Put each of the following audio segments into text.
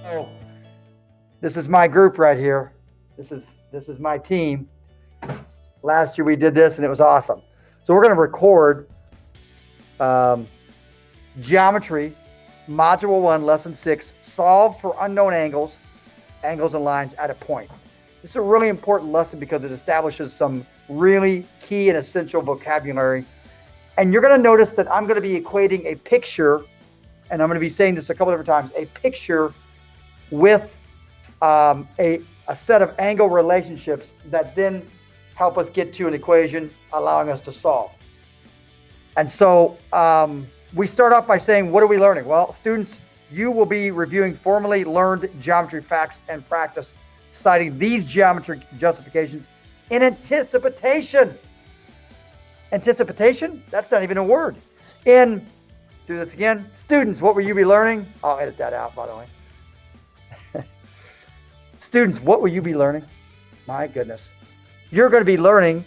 So this is my group right here. This is my team. Last year we did this and it was awesome. So we're going to record um, geometry, module 1, lesson 6, solve for unknown angles, angles and lines at a point. This is a really important lesson because it establishes some really key and essential vocabulary. And you're going to notice that I'm going to be equating a picture, and I'm going to be saying this a couple different times, a picture with a set of angle relationships that then help us get to an equation, allowing us to solve. And so we start off by saying, what are we learning? Well, students, you will be reviewing formally learned geometry facts and practice, citing these geometric justifications in anticipation. Anticipation? That's not even a word. Do this again. Students, what will you be learning? I'll edit that out, by the way. Students, what will you be learning? My goodness. You're going to be learning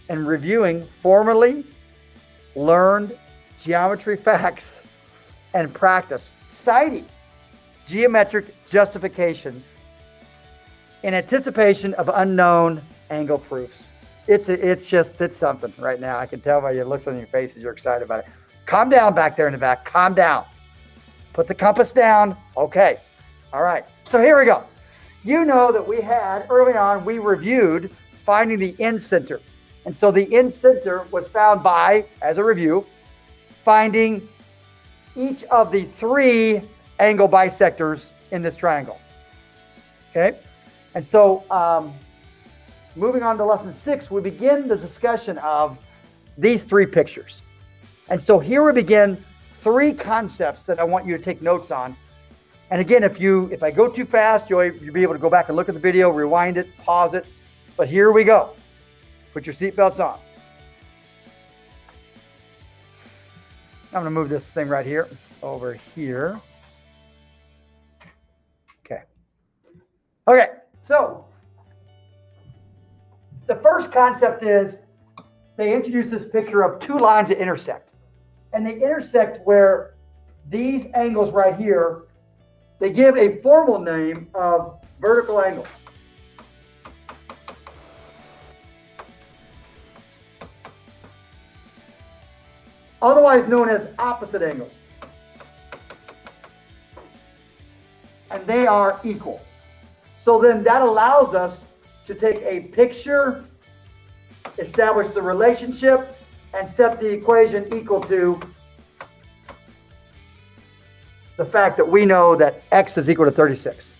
and reviewing formally learned geometry facts and practice, citing geometric justifications in anticipation of unknown angle proofs. It's something right now. I can tell by your looks on your faces, you're excited about it. Calm down back there in the back. Calm down. Put the compass down. Okay. All right. So here we go. You know that we had early on, we reviewed finding the end center. And so the end center was found by, as a review, finding each of the 3 angle bisectors in this triangle. Okay. And so moving on to lesson 6, we begin the discussion of these 3 pictures. And so here we begin 3 concepts that I want you to take notes on. And again, if I go too fast, you'll be able to go back and look at the video, rewind it, pause it. But here we go. Put your seatbelts on. I'm going to move this thing right here over here. Okay. Okay. So the first concept is they introduce this picture of 2 lines that intersect. And they intersect where these angles right here, they give a formal name of vertical angles. Otherwise known as opposite angles. And they are equal. So then that allows us to take a picture, establish the relationship, and set the equation equal to the fact that we know that x is equal to 36.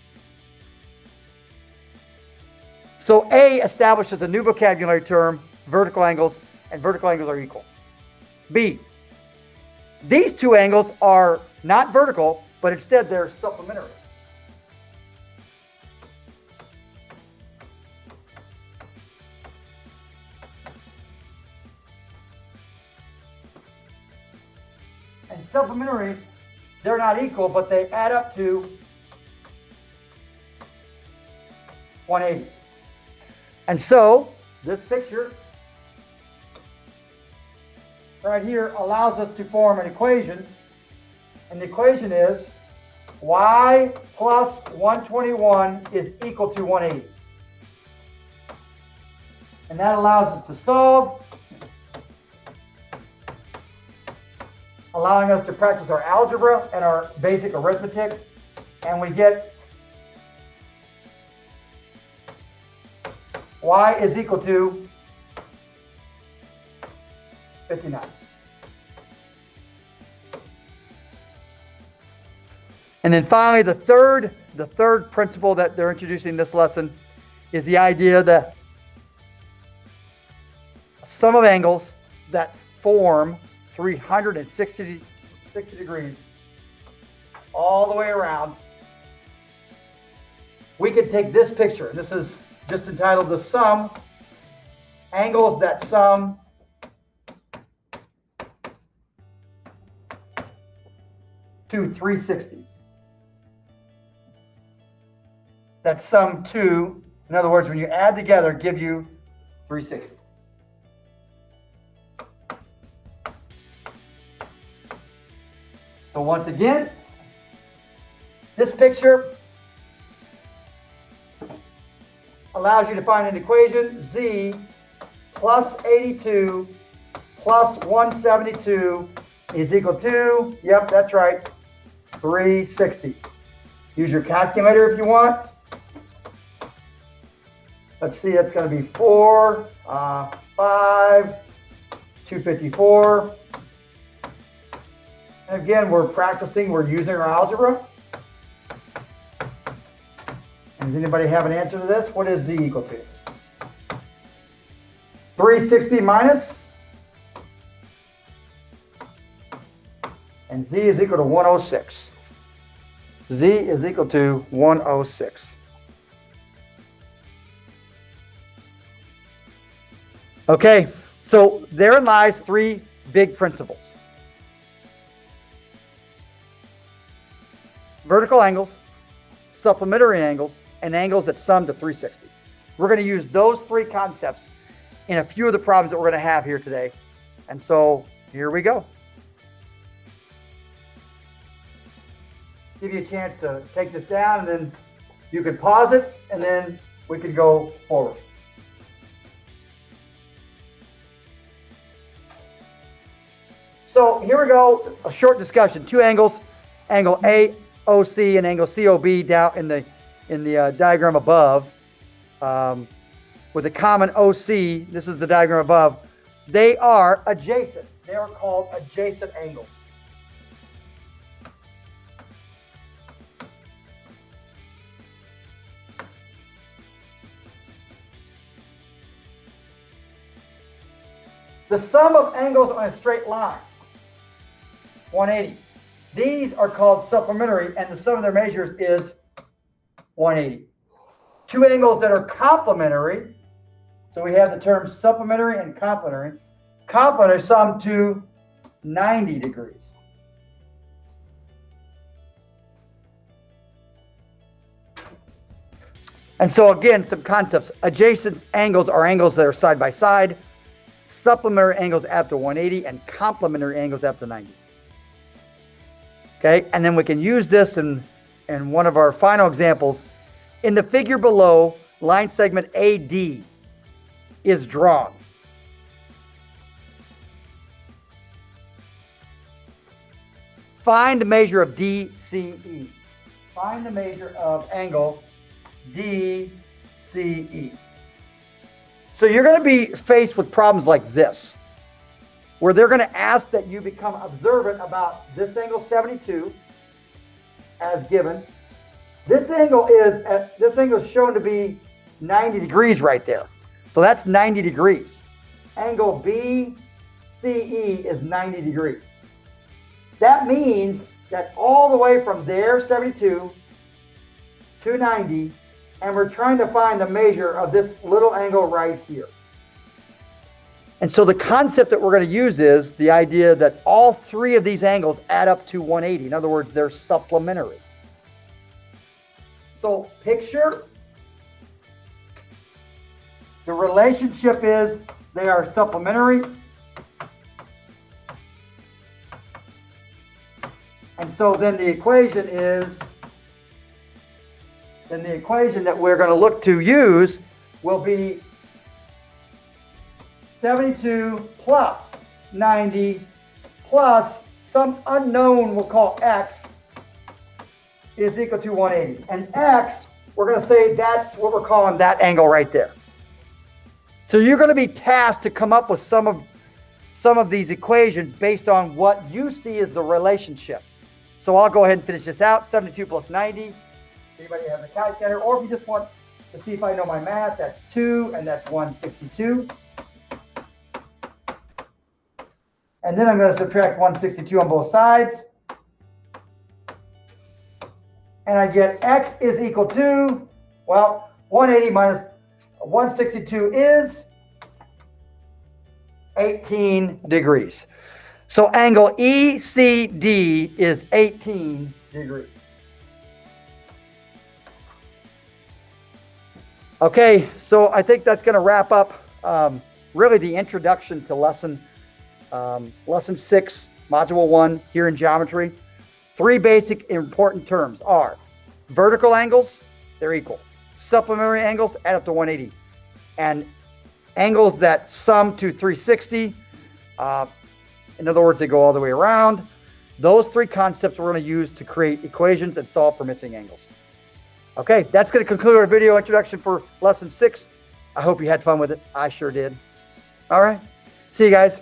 So A establishes a new vocabulary term, vertical angles, and vertical angles are equal. B, these 2 angles are not vertical, but instead they're supplementary. And supplementary, they're not equal, but they add up to 180. And so this picture right here allows us to form an equation. And the equation is y plus 121 is equal to 180. And that allows us to solve, allowing us to practice our algebra and our basic arithmetic. And we get y is equal to 59. And then finally, the third principle that they're introducing in this lesson is the idea that sum of angles that form 360 degrees all the way around. We could take this picture, and this is just entitled the sum, angles that sum to 360. That sum to, in other words, when you add together, give you 360. So once again, This picture allows you to find an equation, z plus 82 plus 172 is equal to, yep, that's right, 360. Use your calculator if you want. Let's see, that's going to be 4, 5, 254. And again, we're practicing, we're using our algebra. And does anybody have an answer to this? What is z equal to? 360 minus, and z is equal to 106. Z is equal to 106. Okay, so therein lies three big principles. Vertical angles, supplementary angles, and angles that sum to 360. We're going to use those three concepts in a few of the problems that we're going to have here today. And so here we go. Give you a chance to take this down, and then you can pause it, and then we can go forward. So here we go, a short discussion. Two angles, angle AOC and angle COB down in the diagram above. With a common OC, this is the diagram above. They are adjacent. They are called adjacent angles. The sum of angles on a straight line, 180. These are called supplementary, and the sum of their measures is 180. Two angles that are complementary, so we have the terms supplementary and complementary. Complementary sum to 90 degrees. And so again, some concepts. Adjacent angles are angles that are side by side. Supplementary angles add up to 180, and complementary angles add up to 90. Okay, and then we can use this in one of our final examples. In the figure below, line segment AD is drawn. Find the measure of DCE. Find the measure of angle DCE. So you're going to be faced with problems like this, where they're going to ask that you become observant about this angle 72 as given. This angle is shown to be 90 degrees right there. So that's 90 degrees. Angle BCE is 90 degrees. That means that all the way from there, 72, to 90, and we're trying to find the measure of this little angle right here. And so the concept that we're going to use is the idea that all three of these angles add up to 180. In other words, they're supplementary. So picture, the relationship is they are supplementary. And so then the equation that we're going to look to use will be 72 plus 90 plus some unknown we'll call x is equal to 180. And x, we're going to say that's what we're calling that angle right there. So you're going to be tasked to come up with some of these equations based on what you see as the relationship. So I'll go ahead and finish this out. 72 plus 90. Anybody have a calculator? Or if you just want to see if I know my math, that's 2 and that's 162. And then I'm going to subtract 162 on both sides. And I get x is equal to, well, 180 minus 162 is 18 degrees. So angle ECD is 18 degrees. Okay, so I think that's going to wrap up really the introduction to lesson 6, module 1 here in geometry. Three basic important terms are Vertical angles, they're equal. Supplementary angles add up to 180. And angles that sum to 360, in other words, they go all the way around. Those three concepts we're going to use to create equations and solve for missing angles. Okay, that's going to conclude our video introduction for lesson 6. I hope you had fun with it. I sure did. All right, see you guys.